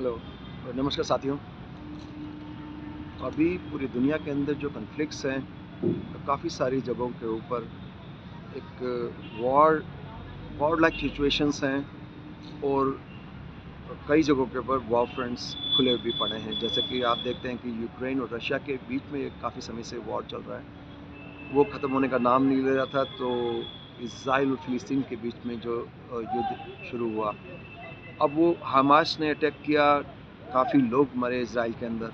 Hello, नमस्कार साथियों। अभी पूरी दुनिया के अंदर जो कॉन्फ्लिक्ट्स हैं, काफ़ी सारी जगहों के ऊपर एक वॉर वॉर लाइक सिचुएशंस हैं और कई जगहों के ऊपर वॉर फ्रंट्स खुले भी पड़े हैं। जैसे कि आप देखते हैं कि यूक्रेन और रशिया के बीच में काफ़ी समय से वॉर चल रहा है। वो ख़त्म होने का नाम नहीं ले रहा था, तो इज़राइल और फ़िलिस्तीन के बीच में जो युद्ध शुरू हुआ, अब वो हमास ने अटैक किया, काफ़ी लोग मरे इज़राइल के अंदर।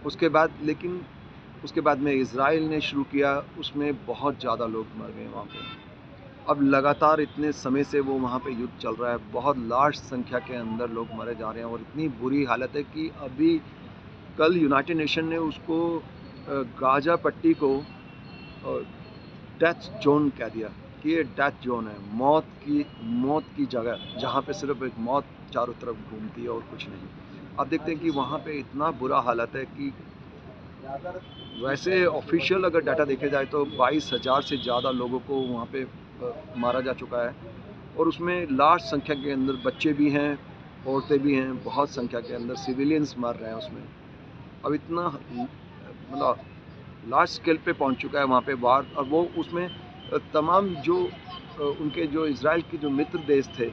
उसके बाद में इज़राइल ने शुरू किया, उसमें बहुत ज़्यादा लोग मर गए वहाँ पे। अब लगातार इतने समय से वो वहाँ पे युद्ध चल रहा है, बहुत लार्ज संख्या के अंदर लोग मरे जा रहे हैं और इतनी बुरी हालत है कि अभी कल यूनाइटेड नेशन ने उसको गाज़ा पट्टी को डेथ जोन कह दिया कि ये डेथ जोन है, मौत की जगह, जहाँ पे सिर्फ एक मौत चारों तरफ घूमती है और कुछ नहीं। अब देखते हैं कि वहाँ पे इतना बुरा हालत है कि वैसे ऑफिशियल अगर डाटा देखे जाए तो 22,000 से ज़्यादा लोगों को वहाँ पे मारा जा चुका है और उसमें लार्ज संख्या के अंदर बच्चे भी हैं, औरतें भी हैं, बहुत संख्या के अंदर सिविलियंस मर रहे हैं उसमें। अब इतना मतलब लार्ज स्केल पे पहुँच चुका है वहाँ पे वार। और वो उसमें तमाम जो उनके जो इज़राइल के जो मित्र देश थे,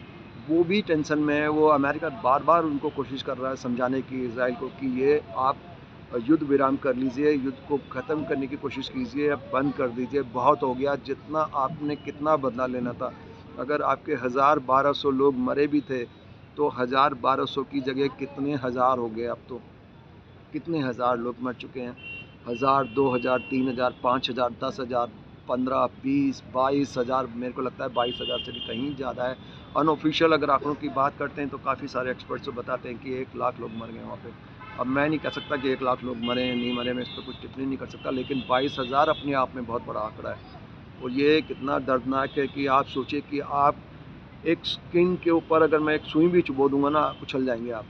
वो भी टेंशन में है। वो अमेरिका बार बार उनको कोशिश कर रहा है समझाने की इज़राइल को कि ये आप युद्ध विराम कर लीजिए, युद्ध को ख़त्म करने की कोशिश कीजिए, अब बंद कर दीजिए, बहुत हो गया, जितना आपने कितना बदला लेना था। अगर आपके 1000-1200 लोग मरे भी थे, तो 1000-1200 की जगह कितने हज़ार हो गए अब तो। कितने हज़ार लोग मर चुके हैं, 1000, 2000, 3000, 5000, 10,000, 15, 20, 22,000, मेरे को लगता है 22,000 से भी कहीं ज़्यादा है। अनऑफिशियल अगर आंकड़ों की बात करते हैं तो काफ़ी सारे एक्सपर्ट्स तो बताते हैं कि 1 लाख लोग मर गए वहाँ पे। अब मैं नहीं कह सकता कि 1 लाख लोग मरे हैं, नहीं मरे, मैं इस पर कुछ टिप्पणी नहीं कर सकता, लेकिन 22,000 अपने आप में बहुत बड़ा आंकड़ा है। और ये कितना दर्दनाक है कि आप सोचिए कि आप एक स्किन के ऊपर अगर मैं एक सुई भी चुभो दूंगा ना, उछल जाएंगे आप।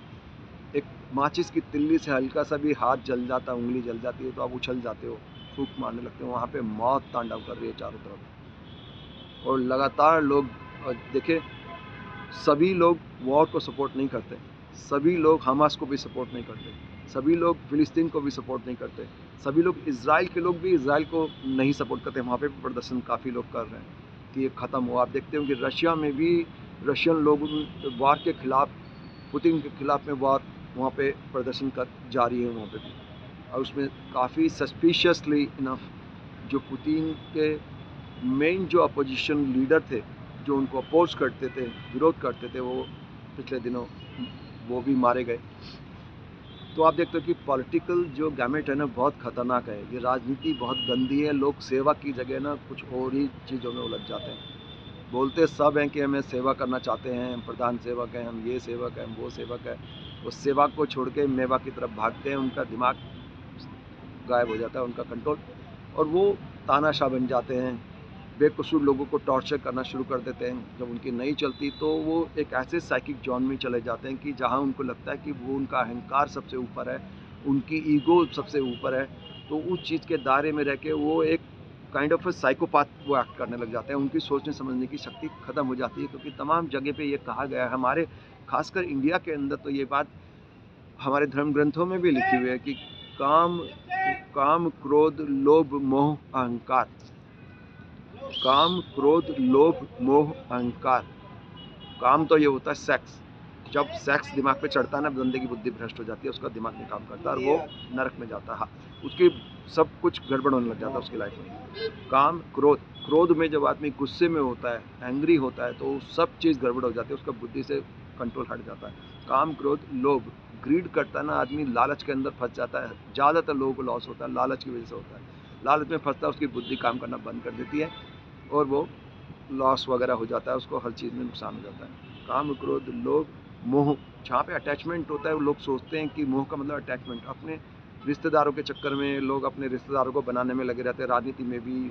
एक माचिस की तिल्ली से हल्का सा भी हाथ जल जाता, उंगली जल जाती है तो आप उछल जाते हो, फूंक मारने लगते हो। वहाँ पे मौत तांडव कर रही है चारों तरफ और लगातार लोग देखिए, सभी लोग वॉर को सपोर्ट नहीं करते, सभी लोग हमास को भी सपोर्ट नहीं करते, सभी लोग फिलिस्तीन को भी सपोर्ट नहीं करते, सभी लोग इज़राइल के लोग भी इज़राइल को नहीं सपोर्ट करते। वहाँ पे भी प्रदर्शन काफ़ी लोग कर रहे हैं कि ये ख़त्म हो। आप देखते हो कि रशिया में भी रशियन लोग वार के खिलाफ, पुतिन के खिलाफ में वार, वहाँ पे प्रदर्शन कर जारी है वहाँ पे भी। और उसमें काफ़ी सस्पिशियसली इनफ जो पुतिन के मेन जो अपोजिशन लीडर थे, जो उनको अपोज करते थे, विरोध करते थे, वो पिछले दिनों वो भी मारे गए। तो आप देखते हो कि पॉलिटिकल जो गैमेट है ना, बहुत ख़तरनाक है। ये राजनीति बहुत गंदी है, लोग सेवा की जगह ना कुछ और ही चीज़ों में उलझ जाते हैं। बोलते सब हैं कि हमें सेवा करना चाहते हैं, हम प्रधान सेवक हैं, हम ये सेवक हैं, हम वो सेवक है। उस सेवा को छोड़ के मेवा की तरफ भागते हैं, उनका दिमाग गायब हो जाता है, उनका कंट्रोल, और वो तानाशाह बन जाते हैं, बेकसूर लोगों को टॉर्चर करना शुरू कर देते हैं। जब उनकी नहीं चलती तो वो एक ऐसे साइकिक जोन में चले जाते हैं कि जहाँ उनको लगता है कि वो उनका अहंकार सबसे ऊपर है, उनकी ईगो सबसे ऊपर है। तो उस चीज़ के दायरे में रह के वो एक काइंड ऑफ साइकोपाथ वो एक्ट करने लग जाते हैं। उनकी सोचने समझने की शक्ति ख़त्म हो जाती है, क्योंकि तमाम जगह पे ये कहा गया है, हमारे खासकर इंडिया के अंदर तो ये बात हमारे धर्म ग्रंथों में भी लिखी हुई है कि काम काम क्रोध लोभ मोह अहंकार, काम क्रोध लोभ मोह अहंकार। काम तो ये होता है सेक्स। जब सेक्स दिमाग पे चढ़ता है ना, बंदे की बुद्धि भ्रष्ट हो जाती है, उसका दिमाग नहीं काम करता और वो नरक में जाता है। हाँ, उसकी सब कुछ गड़बड़ होने लग जाता है उसकी लाइफ में। काम क्रोध, क्रोध में जब आदमी गुस्से में होता है, एंग्री होता है, तो सब चीज़ गड़बड़ हो जाती है, उसका बुद्धि से कंट्रोल हट जाता है। काम क्रोध लोभ, ग्रीड करता है ना आदमी, लालच के अंदर फंस जाता है। ज़्यादातर लोगों को लॉस होता है, लालच की वजह से होता है। लालच में फंसता है, उसकी बुद्धि काम करना बंद कर देती है और वो लॉस वगैरह हो जाता है, उसको हर चीज़ में नुकसान हो जाता है। काम क्रोध लोभ मोह, जहाँ पे अटैचमेंट होता है, वो लोग सोचते हैं कि मोह का मतलब अटैचमेंट। अपने रिश्तेदारों के चक्कर में लोग अपने रिश्तेदारों को बनाने में लगे रहते हैं, राजनीति में भी,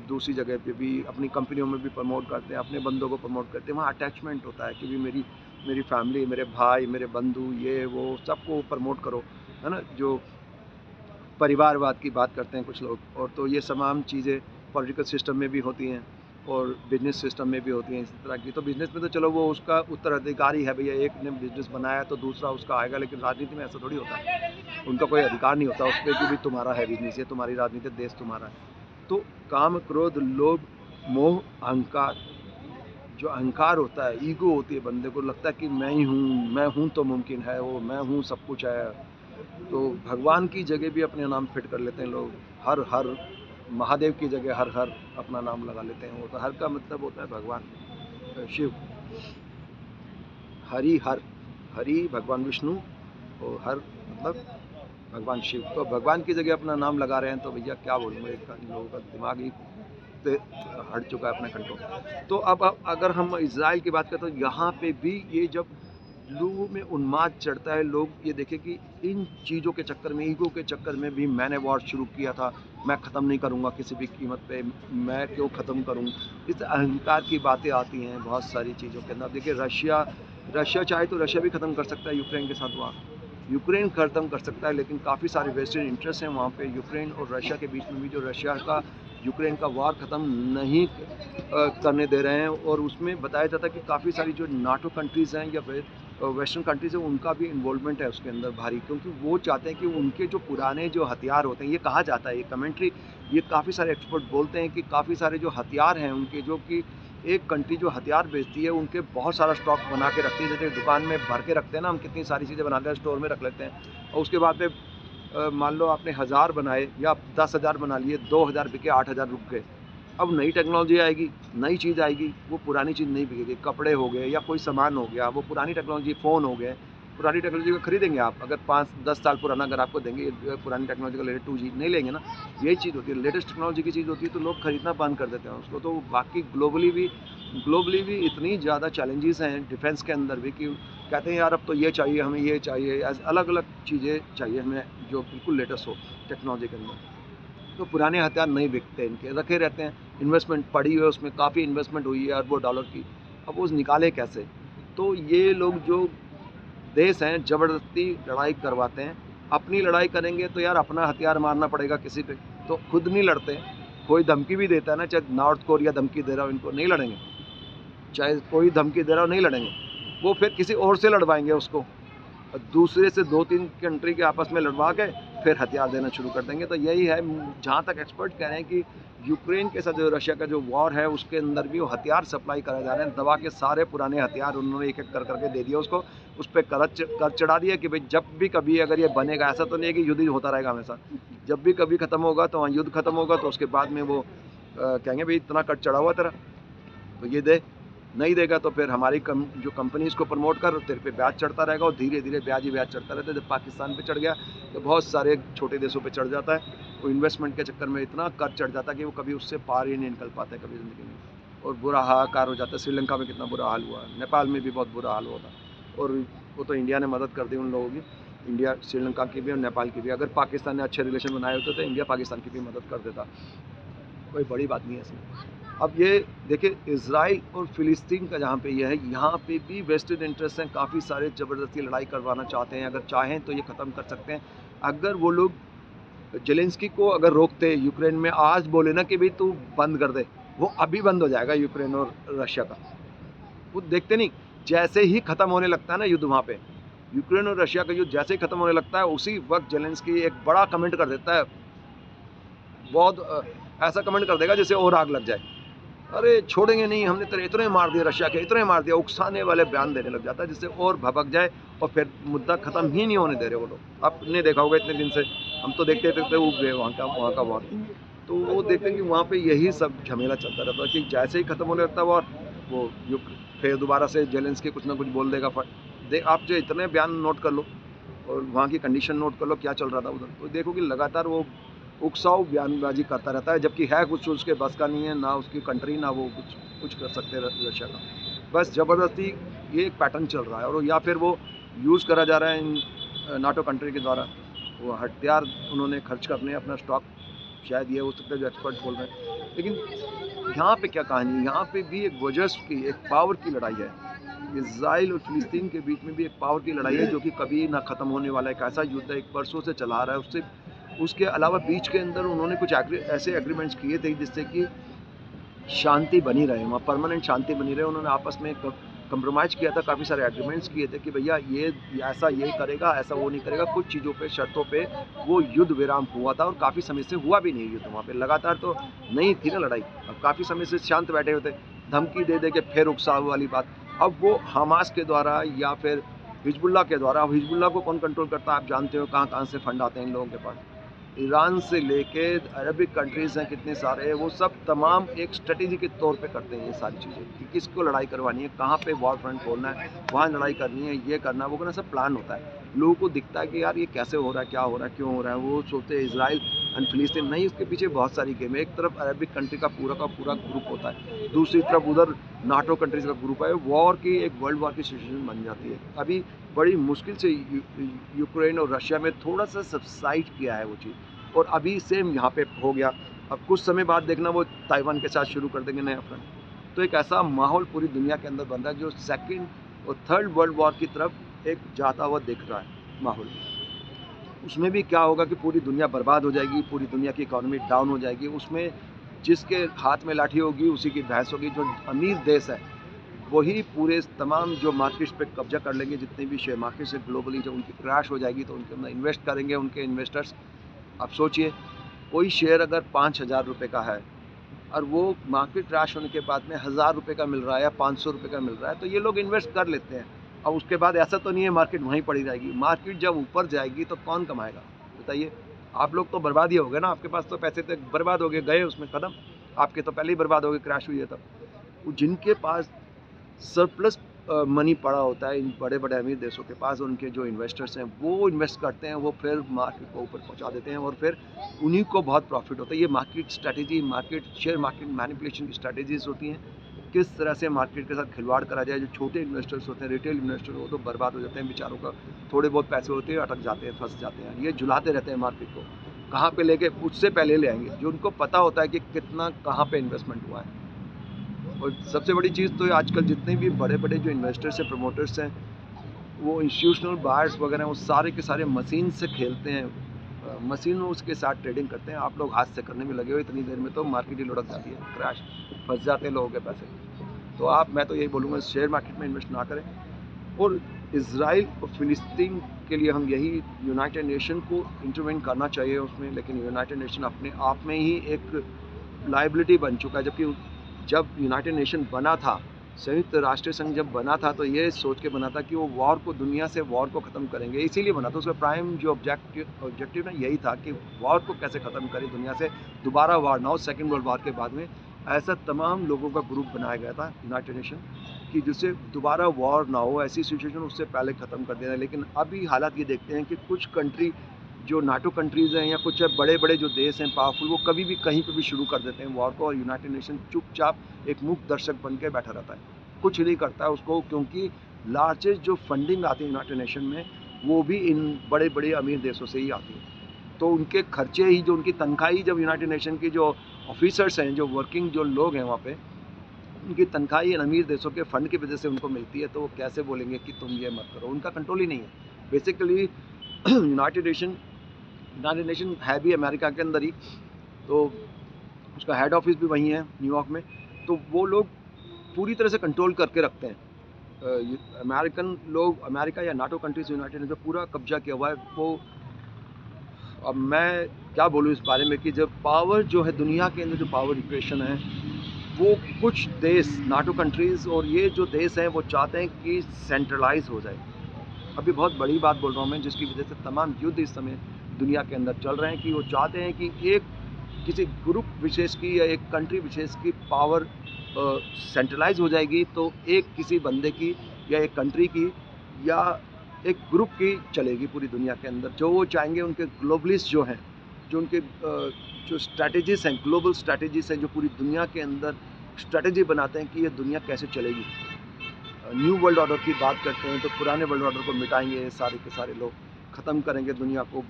दूसरी जगह पे भी, अपनी कंपनियों में भी प्रमोट करते हैं, अपने बंदों को प्रमोट करते हैं। वहाँ अटैचमेंट होता है कि भी मेरी मेरी फैमिली, मेरे भाई, मेरे बंधु, ये वो सबको प्रमोट करो, है ना। जो परिवारवाद की बात करते हैं कुछ लोग, और तो ये तमाम चीज़ें पॉलिटिकल सिस्टम में भी होती हैं और बिजनेस सिस्टम में भी होती हैं इस तरह की। तो बिजनेस में तो चलो वो उसका उत्तराधिकारी है भैया, एक ने बिजनेस बनाया तो दूसरा उसका आएगा, लेकिन राजनीति में ऐसा थोड़ी होता है। उनका कोई अधिकार नहीं होता उस पर कि भी तुम्हारा है बिजनेस, ये तुम्हारी राजनीति, देश तुम्हारा है। तो काम, क्रोध, लोभ, मोह, अहंकार, जो अहंकार होता है, ईगो होती है, बंदे को लगता है कि मैं हूँ तो मुमकिन है, वो मैं हूँ सब कुछ है। तो भगवान की जगह भी अपने नाम फिट कर लेते हैं लोग। हर हर महादेव की जगह हर हर अपना नाम लगा लेते हैं। वो तो हर का मतलब होता है भगवान शिव। हरि हर, हरि भगवान विष्णु और हर मतलब भगवान शिव। तो भगवान की जगह अपना नाम लगा रहे हैं, तो भैया क्या बोलूँगा, इन लोगों का दिमाग ही से हट चुका है अपने कंट्रोल। तो अब अगर हम इजराइल की बात करें, तो यहाँ पे भी ये जब लोगों में उन्माद चढ़ता है, लोग ये देखें कि इन चीज़ों के चक्कर में, ईगो के चक्कर में भी मैंने वॉर शुरू किया था, मैं ख़त्म नहीं करूँगा किसी भी कीमत पे, मैं क्यों ख़त्म करूँ। इस अहंकार की बातें आती हैं बहुत सारी चीज़ों के अंदर। देखिए रशिया चाहे तो रशिया भी ख़त्म कर सकता है यूक्रेन के साथ वहाँ, यूक्रेन ख़त्म कर सकता है, लेकिन काफ़ी सारे वेस्टर्न इंटरेस्ट हैं वहाँ पे यूक्रेन और रशिया के बीच में भी, जो रशिया का यूक्रेन का वार ख़त्म नहीं करने दे रहे हैं। और उसमें बताया जाता है कि काफ़ी सारी जो नाटो कंट्रीज़ हैं या वेस्टर्न कंट्रीज़ हैं, उनका भी इन्वॉल्वमेंट है उसके अंदर भारी, क्योंकि वो चाहते हैं कि उनके जो पुराने जो हथियार होते हैं, ये कहा जाता है, ये कमेंट्री, ये काफ़ी सारे एक्सपर्ट बोलते हैं कि काफ़ी सारे जो हथियार हैं उनके, जो कि एक कंट्री जो हथियार बेचती है उनके बहुत सारा स्टॉक बना के रखती है। जैसे दुकान में भर के रखते हैं ना हम, कितनी सारी चीज़ें बनाते हैं, स्टोर में रख लेते हैं, और उसके बाद में मान लो आपने 1000 बनाए या 10,000 बना लिए, 2000 बिके, 8000 रुक गए। अब नई टेक्नोलॉजी आएगी, नई चीज़ आएगी, वो पुरानी चीज़ नहीं बिकेगी। कपड़े हो गए या कोई सामान हो गया, वो पुरानी टेक्नोलॉजी, फ़ोन हो गए, पुरानी टेक्नोलॉजी को खरीदेंगे आप? अगर 5-10 साल पुराना अगर आपको देंगे, पुरानी टेक्नोलॉजी का लेटेस्ट 2G नहीं लेंगे ना। यही चीज़ होती है, लेटेस्ट टेक्नोलॉजी की चीज़ होती है तो लोग खरीदना बंद कर देते हैं उसको। तो बाकी ग्लोबली भी इतनी ज़्यादा चैलेंजेस हैं डिफेंस के अंदर भी, कि कहते हैं यार अब तो ये चाहिए, हमें ये चाहिए, अलग अलग चीज़ें चाहिए हमें जो बिल्कुल लेटेस्ट हो टेक्नोलॉजी के अंदर। तो पुराने हथियार नहीं बिकते, इनके रखे रहते हैं, इन्वेस्टमेंट पड़ी हुई है, उसमें काफ़ी इन्वेस्टमेंट हुई है अरबों डॉलर की, अब वो निकाले कैसे। तो ये लोग जो देश हैं ज़बरदस्ती लड़ाई करवाते हैं। अपनी लड़ाई करेंगे तो यार अपना हथियार मारना पड़ेगा किसी पे, तो खुद नहीं लड़ते। कोई धमकी भी देता है ना, चाहे नॉर्थ कोरिया धमकी दे रहा हो, इनको नहीं लड़ेंगे, चाहे कोई धमकी दे रहा हो नहीं लड़ेंगे, वो फिर किसी और से लड़वाएंगे उसको, दूसरे से 2-3 कंट्री के आपस में लड़वा के फिर हथियार देना शुरू कर देंगे। तो यही है, जहाँ तक एक्सपर्ट कह रहे हैं कि यूक्रेन के साथ जो रशिया का जो वॉर है उसके अंदर भी वो हथियार सप्लाई कराए जा रहे हैं, दबा के सारे पुराने हथियार उन्होंने एक एक कर करके दे दिया उसको, उस पर कर चढ़ा दिया कि भाई जब भी कभी अगर ये बनेगा, ऐसा तो नहीं है कि युद्ध होता रहेगा हमेशा, जब भी कभी ख़त्म होगा तो वहाँ युद्ध ख़त्म होगा, तो उसके बाद में वो कहेंगे भाई इतना कट चढ़ा हुआ तेरा, तो ये दे, नहीं देगा तो फिर हमारी जो कंपनीज़ को प्रमोट कर, तेरे पे ब्याज चढ़ता रहेगा, और धीरे धीरे ब्याज ही ब्याज चढ़ता रहता है। जब पाकिस्तान पे चढ़ गया तो बहुत सारे छोटे देशों पे चढ़ जाता है, वो इन्वेस्टमेंट के चक्कर में इतना कर चढ़ जाता है कि वो कभी उससे पार ही नहीं निकल पाते कभी ज़िंदगी में, और बुरा हाहाकार हो जाता है। श्रीलंका में कितना बुरा हाल हुआ, नेपाल में भी बहुत बुरा हाल हुआ था, और वो तो इंडिया ने मदद कर दी उन लोगों की, इंडिया श्रीलंका की भी और नेपाल की भी। अगर पाकिस्तान ने अच्छे रिलेशन बनाए होते तो इंडिया पाकिस्तान की भी मदद कर देता, कोई बड़ी बात नहीं है इसमें। अब ये देखिए इजराइल और फ़िलिस्तीन का जहाँ पे ये है, यहाँ पे भी वेस्टेड इंटरेस्ट हैं, काफ़ी सारे ज़बरदस्ती लड़ाई करवाना चाहते हैं। अगर चाहें तो ये ख़त्म कर सकते हैं। अगर वो लोग जेलेंस्की को अगर रोकते यूक्रेन में, आज बोले ना कि भाई तू बंद कर दे, वो अभी बंद हो जाएगा यूक्रेन और रशिया का। वो देखते नहीं, जैसे ही ख़त्म होने लगता है ना युद्ध वहाँ पे, यूक्रेन और रशिया का युद्ध जैसे ही ख़त्म होने लगता है, उसी वक्त जेलेंस्की एक बड़ा कमेंट कर देता है, बहुत ऐसा कमेंट कर देगा जिससे और आग लग जाए। अरे छोड़ेंगे नहीं, हमने तेरे इतने मार दिए, रशिया के इतने मार दिया, उकसाने वाले बयान देने लग जाता है, जिससे और भभक जाए, और फिर मुद्दा ख़त्म ही नहीं होने दे रहे वो लोग। आपने देखा होगा इतने दिन से हम तो देखते देखते उग गए वहाँ का वॉर। तो वो देखते कि वहाँ पे यही सब झमेला चलता रहता है कि जैसे ही ख़त्म होने लगता है वॉर, वो फिर दोबारा से जेलेंस्की कुछ ना कुछ बोल देगा। आप जो इतने बयान नोट कर लो और वहाँ की कंडीशन नोट कर लो क्या चल रहा था उधर, तो देखो कि लगातार वो उकसाऊ बयानबाजी करता रहता है, जबकि है कुछ उसके बस का नहीं है, ना उसकी कंट्री, ना वो कुछ कर सकते रशिया का। बस ज़बरदस्ती ये एक पैटर्न चल रहा है, और या फिर वो यूज़ करा जा रहा है इन नाटो कंट्री के द्वारा। वो हथियार उन्होंने खर्च करने अपना स्टॉक, शायद ये हो सकता है जो एक्सपर्ट बोल रहे हैं। लेकिन यहाँ पे क्या कहानी है, यहाँ पे भी एक वजह की, एक पावर की लड़ाई है। इजराइल और फ़िलिस्तीन के बीच में भी एक पावर की लड़ाई है, जो कि कभी ना ख़त्म होने वाला एक ऐसा युद्ध है, एक वर्षों से चला आ रहा है। उसके अलावा बीच के अंदर उन्होंने कुछ ऐसे एग्रीमेंट्स किए थे जिससे कि शांति बनी रहे, वहाँ परमानेंट शांति बनी रहे। उन्होंने आपस में कंप्रोमाइज़ किया था, काफ़ी सारे एग्रीमेंट्स किए थे कि भैया ये ऐसा ये करेगा, ऐसा वो नहीं करेगा। कुछ चीज़ों पे, शर्तों पे वो युद्ध विराम हुआ था और काफ़ी समय से हुआ भी नहीं युद्ध वहाँ पे। लगातार तो नहीं थी ना लड़ाई, अब काफ़ी समय से शांत बैठे हुए थे। धमकी दे दे के फिर उकसाव वाली बात। अब वो हमास के द्वारा या फिर हिजबुल्लाह के द्वारा, अब हिजबुल्लाह को कौन कंट्रोल करता है आप जानते हो, कहाँ-कहाँ से फंड आते हैं इन लोगों के पास। ईरान से लेके अरबिक कंट्रीज़ हैं कितने सारे, वो सब तमाम एक स्ट्रेटेजी के तौर पे करते हैं ये सारी चीज़ें कि किसको लड़ाई करवानी है, कहाँ पे वॉर फ्रंट खोलना है, वहाँ लड़ाई करनी है, ये करना है, वो करना, सब प्लान होता है। लोगों को दिखता है कि यार ये कैसे हो रहा है, क्या हो रहा है, क्यों हो रहा है, वो सोचते हैं इज़राइल एंड फिलिस्तीन, नहीं, उसके पीछे बहुत सारी गेम है। एक तरफ अरबिक कंट्री का पूरा ग्रुप होता है, दूसरी तरफ उधर नाटो कंट्रीज़ का ग्रुप है। वॉर की एक वर्ल्ड वॉर की सिचुएशन बन जाती है। अभी बड़ी मुश्किल से यूक्रेन और रशिया में थोड़ा सा सबसाइड किया है वो चीज़, और अभी सेम यहाँ पे हो गया। अब कुछ समय बाद देखना वो ताइवान के साथ शुरू कर देंगे नया फ्रंट। तो एक ऐसा माहौल पूरी दुनिया के अंदर बन रहा है जो सेकंड और थर्ड वर्ल्ड वॉर की तरफ एक जाता हुआ दिख रहा है माहौल। उसमें भी क्या होगा कि पूरी दुनिया बर्बाद हो जाएगी, पूरी दुनिया की इकोनॉमी डाउन हो जाएगी। उसमें जिसके हाथ में लाठी होगी उसी की भैंस होगी। जो अमीर देश है वही पूरे तमाम जो मार्केट्स पे कब्जा कर लेंगे, जितने भी शेयर मार्केट्स है ग्लोबली, जब उनकी क्रैश हो जाएगी तो उनके अंदर इन्वेस्ट करेंगे उनके इन्वेस्टर्स। आप सोचिए, कोई शेयर अगर 5,000 रुपये का है और वो मार्केट क्रैश होने के बाद में 1,000 रुपये का मिल रहा है या 500 रुपये का मिल रहा है, तो ये लोग इन्वेस्ट कर लेते हैं। अब उसके बाद ऐसा तो नहीं है मार्केट वहीं पड़ी रहेगी। मार्केट जब ऊपर जाएगी तो कौन कमाएगा बताइए? आप लोग तो बर्बाद ही हो गए ना, आपके पास तो पैसे तो बर्बाद हो गए, गए उसमें ख़त्म। आपके तो पहले ही बर्बाद हो गए, क्रैश हुई है तब। जिनके पास सरप्लस मनी पड़ा होता है इन बड़े बड़े अमीर देशों के पास, उनके जो इन्वेस्टर्स हैं वो इन्वेस्ट करते हैं, वो फिर मार्केट को ऊपर पहुंचा देते हैं और फिर उन्हीं को बहुत प्रॉफिट होता है। ये market strategy, market share market manipulation की स्ट्रैटेजीज होती हैं। किस तरह से मार्केट के साथ खिलवाड़ करा जाए। जो छोटे इन्वेस्टर्स होते हैं, रिटेल इन्वेस्टर, वो तो बर्बाद हो जाते हैं बेचारों का। थोड़े बहुत पैसे होते हैं, अटक जाते हैं, फंस जाते हैं। ये झुलाते रहते हैं मार्केट को, कहाँ पे लेके उससे पहले ले आएंगे, जो उनको पता होता है कि कितना कहाँ पे इन्वेस्टमेंट हुआ है। और सबसे बड़ी चीज़ तो आजकल जितने भी बड़े बड़े जो इन्वेस्टर्स हैं, प्रमोटर्स हैं, वो इंस्टीट्यूशनल बायर्स वगैरह, वो सारे के सारे मशीन से खेलते हैं, मशीनों उसके साथ ट्रेडिंग करते हैं। आप लोग हाथ से करने में लगे हो, इतनी देर में तो मार्केट ही लुढ़क जाती है, क्रैश, फंस जाते हैं लोगों के पैसे। तो मैं तो यही बोलूँगा, शेयर मार्केट में इन्वेस्ट ना करें। और इज़राइल और फ़िलिस्तीन के लिए हम यही, यूनाइटेड नेशन को इंटरवेन करना चाहिए उसमें, लेकिन यूनाइटेड नेशन अपने आप में ही एक लायबिलिटी बन चुका है। जबकि जब यूनाइटेड नेशन बना था, संयुक्त राष्ट्र संघ जब बना था, तो ये सोच के बना था कि वो वॉर को, दुनिया से वॉर को ख़त्म करेंगे। इसीलिए बना था। उसका प्राइम जो ऑब्जेक्टिव ना यही था कि वॉर को कैसे ख़त्म करें, दुनिया से दोबारा वॉर ना हो। सेकेंड वर्ल्ड वॉर के बाद में ऐसा तमाम लोगों का ग्रुप बनाया गया था यूनाइटेड नेशन कि जिससे दोबारा वॉर ना हो। ऐसी सिचुएशन उससे पहले ख़त्म कर देना। लेकिन अभी हालात ये देखते हैं कि कुछ कंट्री जो नाटो कंट्रीज़ हैं या कुछ बड़े बड़े जो देश हैं पावरफुल, वो कभी भी कहीं पे भी शुरू कर देते हैं वॉर को, और यूनाइटेड नेशन चुपचाप एक मूक दर्शक बन के बैठा रहता है, कुछ नहीं करता है उसको। क्योंकि लार्जेस्ट जो फंडिंग आती है यूनाइटेड नेशन में, वो भी इन बड़े बड़े अमीर देशों से ही आती है। तो उनके खर्चे ही, जो उनकी तनख्वाही, जब यूनाइटेड नेशन की जो ऑफिसर्स हैं, जो वर्किंग जो लोग हैं वहाँ पे, उनकी तनख्वाही इन अमीर देशों के फंड की वजह से उनको मिलती है। तो वो कैसे बोलेंगे कि तुम ये मत करो? उनका कंट्रोल ही नहीं है बेसिकली। यूनाइटेड नेशन है भी अमेरिका के अंदर ही, तो उसका हेड ऑफिस भी वहीं है न्यूयॉर्क में। तो वो लोग पूरी तरह से कंट्रोल करके रखते हैं। अमेरिकन लोग, अमेरिका या नाटो कंट्रीज यूनाइटेड ने जो पूरा कब्जा किया हुआ है वो। अब मैं क्या बोलूँ इस बारे में कि जब पावर जो है दुनिया के अंदर, जो पावर इक्वेशन है, वो कुछ देश, नाटो कंट्रीज़ और ये जो देश हैं, वो चाहते हैं कि सेंट्रलाइज हो जाए। अभी बहुत बड़ी बात बोल रहा हूँ मैं, जिसकी वजह से तमाम युद्ध इस समय दुनिया के अंदर चल रहे हैं, कि वो चाहते हैं कि एक किसी ग्रुप विशेष की या एक कंट्री विशेष की पावर सेंट्रलाइज हो जाएगी, तो एक किसी बंदे की या एक कंट्री की या एक ग्रुप की चलेगी पूरी दुनिया के अंदर। जो वो चाहेंगे, उनके ग्लोबलिस्ट जो हैं, जो उनके जो स्ट्रैटेजीज़ हैं, ग्लोबल स्ट्रैटेजीज़ हैं, जो पूरी दुनिया के अंदर स्ट्रैटेजी बनाते हैं कि ये दुनिया कैसे चलेगी। न्यू वर्ल्ड ऑर्डर की बात करते हैं तो पुराने वर्ल्ड ऑर्डर को मिटाएंगे, सारे के सारे लोग ख़त्म करेंगे दुनिया को,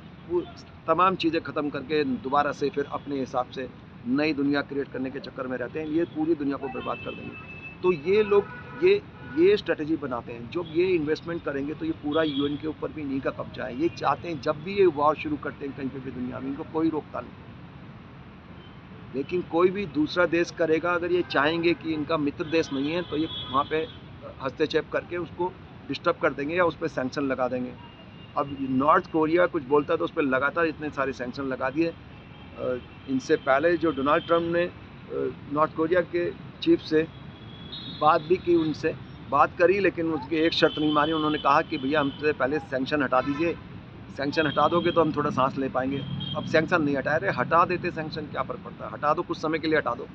तमाम चीज़ें ख़त्म करके दोबारा से फिर अपने हिसाब से नई दुनिया क्रिएट करने के चक्कर में रहते हैं। ये पूरी दुनिया को बर्बाद कर देंगे। तो ये लोग ये स्ट्रेटजी बनाते हैं। जब ये इन्वेस्टमेंट करेंगे तो ये पूरा यूएन के ऊपर भी इन्हीं का कब्जा है। ये चाहते हैं जब भी ये वॉर शुरू करते हैं कहीं पे भी दुनिया में, इनको कोई रोकता नहीं। लेकिन कोई भी दूसरा देश करेगा, अगर ये चाहेंगे कि इनका मित्र देश नहीं है तो ये वहाँ पे हस्तक्षेप करके उसको डिस्टर्ब कर देंगे या उस पर सैंक्शन लगा देंगे। अब नॉर्थ कोरिया कुछ बोलता है तो उस पर लगातार इतने सारे सैंक्शन लगा दिए। इनसे पहले जो डोनाल्ड ट्रंप ने नॉर्थ कोरिया के चीफ से बात भी की, उनसे बात करी, लेकिन उसकी एक शर्त नहीं मानी। उन्होंने कहा कि भैया हमसे पहले सैंक्शन हटा दीजिए, सैंक्शन हटा दोगे तो हम थोड़ा सांस ले पाएंगे। अब सैंक्शन नहीं हटा रहे, हटा देते सैंक्शन, क्या फ़र्क पड़ता है, हटा दो, कुछ समय के लिए हटा दो,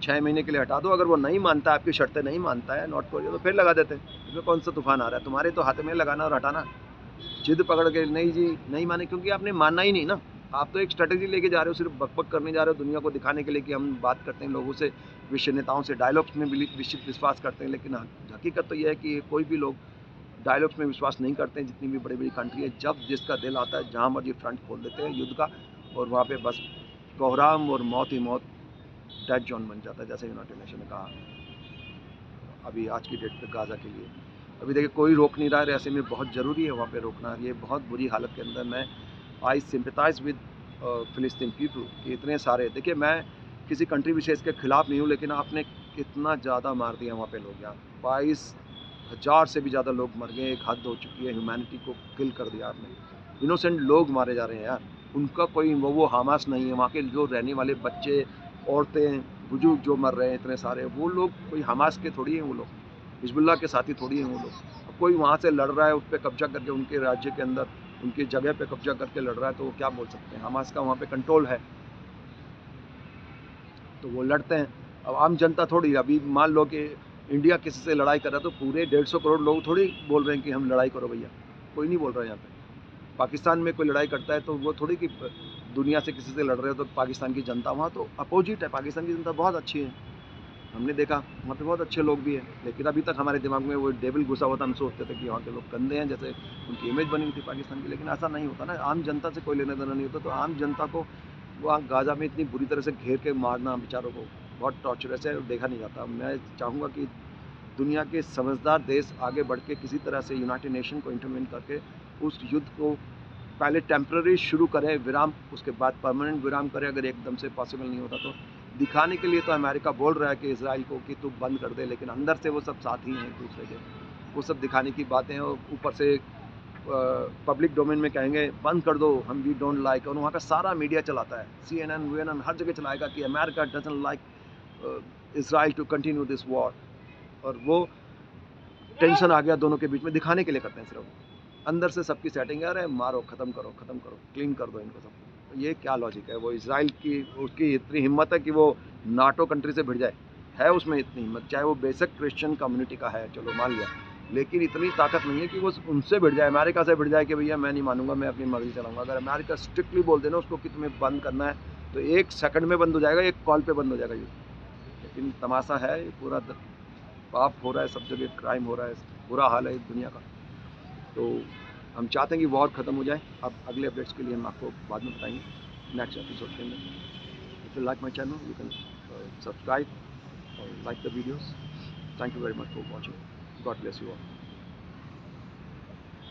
6 महीने के लिए हटा दो। अगर वो नहीं मानता है, आपकी शर्तें नहीं मानता है नॉर्थ कोरिया, तो फिर लगा देते। इसमें कौन सा तूफान आ रहा है, तुम्हारे तो हाथ में लगाना और हटाना। जिद पकड़ के नहीं जी नहीं माने, क्योंकि आपने मानना ही नहीं ना। आप तो एक स्ट्रेटेजी लेके जा रहे हो, सिर्फ बकबक करने जा रहे हो दुनिया को दिखाने के लिए कि हम बात करते हैं लोगों से, विश्व नेताओं से, डायलॉग्स में विश्वास करते हैं। लेकिन हकीकत तो यह है कि कोई भी लोग डायलॉग्स में विश्वास नहीं करते हैं। जितनी भी बड़ी बड़ी कंट्री है, जब जिसका दिल आता है जहाँ मर्जी फ्रंट खोल देते हैं युद्ध का, और वहाँ पे बस कोहराम और मौत ही मौत, डेड जोन बन जाता है, जैसे यूनाइटेड नेशन ने कहा अभी आज की डेट पे गाज़ा के लिए। अभी देखिए कोई रोक नहीं रहा है, ऐसे में बहुत ज़रूरी है वहाँ पे रोकना। ये बहुत बुरी हालत के अंदर मैं आई सिंपैथाइज़ विद फ़िलिस्तीन पीपल कि इतने सारे, देखिए मैं किसी कंट्री विशेष के ख़िलाफ़ नहीं हूँ, लेकिन आपने कितना ज़्यादा मार दिया वहाँ पे लोग। यहाँ 22,000 से भी ज़्यादा लोग मर गए, एक हद हो चुकी है, ह्यूमैनिटी को किल कर दिया आपने। इनोसेंट लोग मारे जा रहे हैं यार, उनका कोई वो हमास नहीं है। वहाँ के जो रहने वाले बच्चे, औरतें, बुजुर्ग जो मर रहे हैं इतने सारे, वो लोग कोई हमास के थोड़ी हैं, वो लोग हिजबुल्लाह के साथी थोड़ी हैं वो लोग। अब कोई वहाँ से लड़ रहा है, उस पर कब्जा करके, उनके राज्य के अंदर उनकी जगह पे कब्जा करके लड़ रहा है, तो वो क्या बोल सकते हैं। हमास का वहाँ पे कंट्रोल है तो वो लड़ते हैं। अब आम जनता थोड़ी, अभी मान लो कि इंडिया किसी से लड़ाई कर रहा है तो पूरे 150 करोड़ लोग थोड़ी बोल रहे हैं कि हम लड़ाई करो भैया, कोई नहीं बोल रहा है यहाँ पे। पाकिस्तान में कोई लड़ाई करता है तो वो थोड़ी कि दुनिया से किसी से लड़ रहे हो तो पाकिस्तान की जनता, वहाँ तो अपोजिट है, पाकिस्तान की जनता बहुत अच्छी है। हमने देखा वहाँ पे बहुत अच्छे लोग भी हैं, लेकिन अभी तक हमारे दिमाग में वो डेविल घुसा हुआ था। हम सोचते थे कि वहाँ के लोग गंदे हैं, जैसे उनकी इमेज बनी हुई थी पाकिस्तान की। लेकिन ऐसा नहीं होता ना, आम जनता से कोई लेना देना नहीं होता। तो आम जनता को वहाँ गाज़ा में इतनी बुरी तरह से घेर के मारना, बेचारों को बहुत टॉर्चर से देखा नहीं जाता। मैं चाहूँगा कि दुनिया के समझदार देश आगे बढ़ के किसी तरह से यूनाइटेड नेशन को इंटरवेन करके उस युद्ध को पहले टेम्पररी शुरू करें, विराम, उसके बाद परमानेंट विराम करें। अगर एकदम से पॉसिबल नहीं होता तो दिखाने के लिए तो अमेरिका बोल रहा है कि इजराइल को कि तू बंद कर दे, लेकिन अंदर से वो सब साथ ही हैं एक दूसरे के, वो सब दिखाने की बातें हैं। और ऊपर से पब्लिक डोमेन में कहेंगे बंद कर दो, हम वी डोंट लाइक, और वहाँ का सारा मीडिया चलाता है, CNN, VNN हर जगह चलाएगा कि America doesn't like Israel to continue this war. और वो टेंशन आ गया दोनों के बीच में, दिखाने के लिए करते हैं सिर्फ। अंदर से सबकी सेटिंग है, अरे मारो, ख़त्म करो, क्लीन कर दो इनको सब। ये क्या लॉजिक है। वो इजराइल की, उसकी इतनी हिम्मत है कि वो नाटो कंट्री से भिड़ जाए, है उसमें इतनी हिम्मत, चाहे वो बेसिक क्रिश्चियन कम्युनिटी का है, चलो मान लिया, लेकिन इतनी ताकत नहीं है कि वो उनसे भिड़ जाए, अमेरिका से भिड़ जाए कि भैया मैं नहीं मानूंगा, मैं अपनी मर्जी चलाऊंगा। अगर अमेरिका स्ट्रिक्टली बोल देना उसको कि तुम्हें बंद करना है तो 1 सेकंड में बंद हो जाएगा, 1 कॉल पे बंद हो जाएगा ये। लेकिन तमाशा है, ये पूरा पाप हो रहा है सब जगह, क्राइम हो रहा है, बुरा हाल है इस दुनिया का। तो हम चाहते हैं कि वॉर ख़त्म हो जाए। अब अगले अपडेट्स के लिए हम आपको बाद में बताएंगे नेक्स्ट एपिसोड के अंदर। If you like my channel you can subscribe और like the videos. Thank you very much for watching. God bless you all.